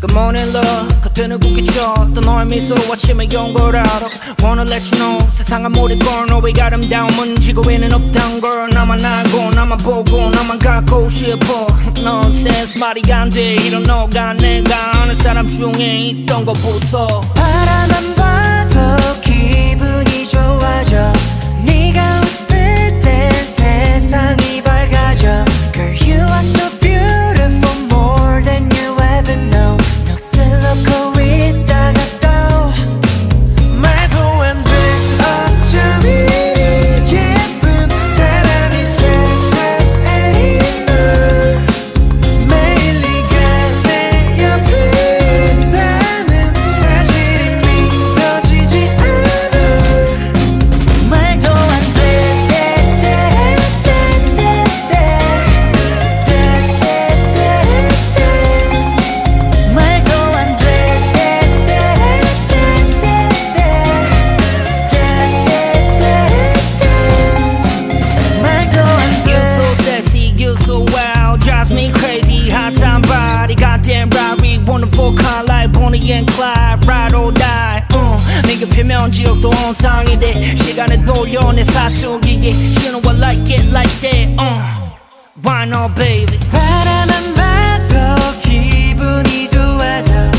Good morning love 겉에는 굳기쳐 또 너의 미소로 아침에 온 걸 알아 Wanna let you know 세상은 모든 걸 너의 아름다움은 지구에는 없단 걸 나만 알고 나만 보고 나만 갖고 싶어 Nonsense 말이 안 돼 이런 너가 내가 아는 사람 중에 있던 것부터 바라만 봐도 기분이 좋아져 네가 웃을 때 세상이 밝아져 Girl you are so beautiful more than you ever know 넋을 놓고 있다가 또 말도 안 돼 어쩜 이리 예쁜 사람이 세상에 있나 매일 네가 내 옆에 있다는 사실이 믿어지지 않아 말도 안 돼 You so sexy, you so wild Drives me crazy, hot time body Goddamn right, we wonderful car like Bonnie and Clyde Ride or die 네가 피면 지옥도 온상인데 시간을 돌려 내 사춘기에 You know I like it like that Why not baby 바라만 봐도 기분이 좋아져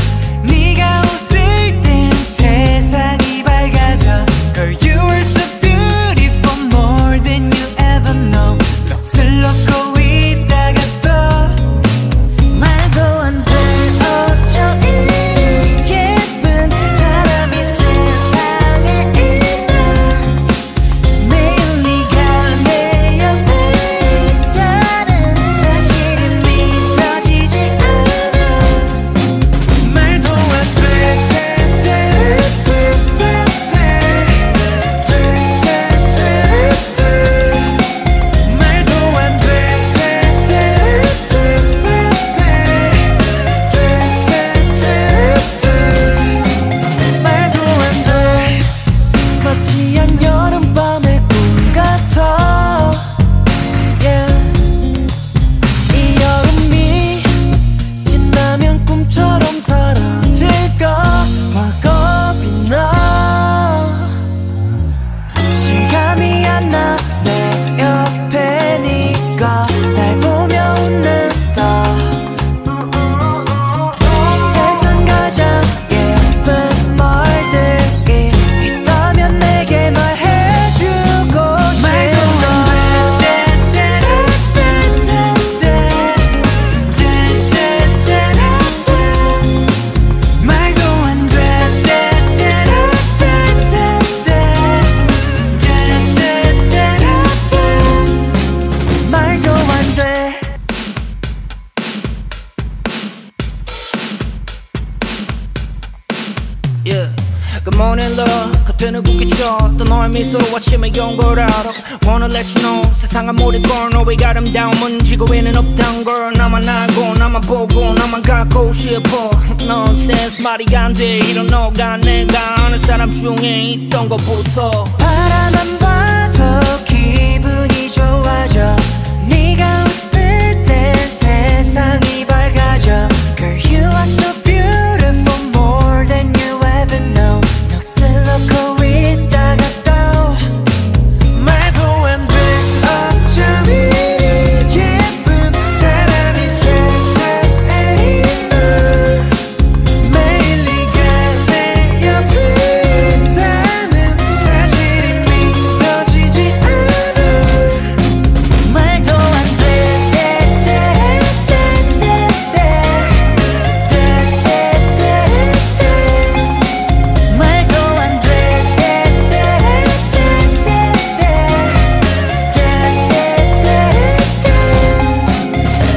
네가 웃을 땐 세상이 밝아져 Girl you are so beautiful more than you ever know 넋을 놓고 있다가 또 말도 안 돼 어쩜 이리 예쁜 사람이 세상에 있나 매일 네가 내 옆에 있다는 사실이 믿어지지 않아 말도 안 돼 말도 안 돼 말도 안 돼 멋지한 여름밤의 꿈 같아 yeah. 이 여름이 지나면 꿈처럼 사라질까 봐 겁이 나 실감이 안 나 내 옆에 네가 날 보며 웃는다 이 세상 가장 예쁜 말들이 있다면 내게 말해주고 싶다 말도 안 돼 말도 안 돼 Yeah. Good morning love 겉에는 굳기쳐 또 너의 미소로 아침에 온 걸 알아 Wanna let you know 세상은 모든 걸 너의 아름다움은 지구에는 없단 걸 나만 알고 나만 보고 나만 갖고 싶어 Nonsense 말이 안 돼 이런 너가 내가 아는 사람 중에 있던 것부터 바라만 봐도 기분이 좋아져 네가 웃을 때 세상이 밝아져 Girl you are so beautiful more than you ever know 넋을 놓고 있다가 또 말도 안 돼 어쩜 이리 예쁜 사람이 세상에 있나 매일 네가 내 옆에 있다는 사실이 믿어지지 않아 말도 안 돼 말도 안 돼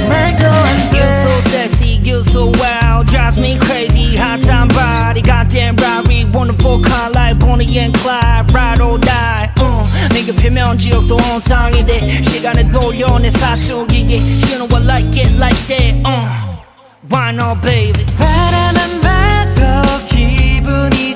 말도 안 돼 You so sexy, you so wild Drives me crazy, hot time body Goddamn right, we wonderful car like Bonnie and Clyde Ride or die 네가 피면 지옥도 온상인데 시간을 돌려 내 사춘기에 You know I like it like that Why not baby 바라만 봐도 기분이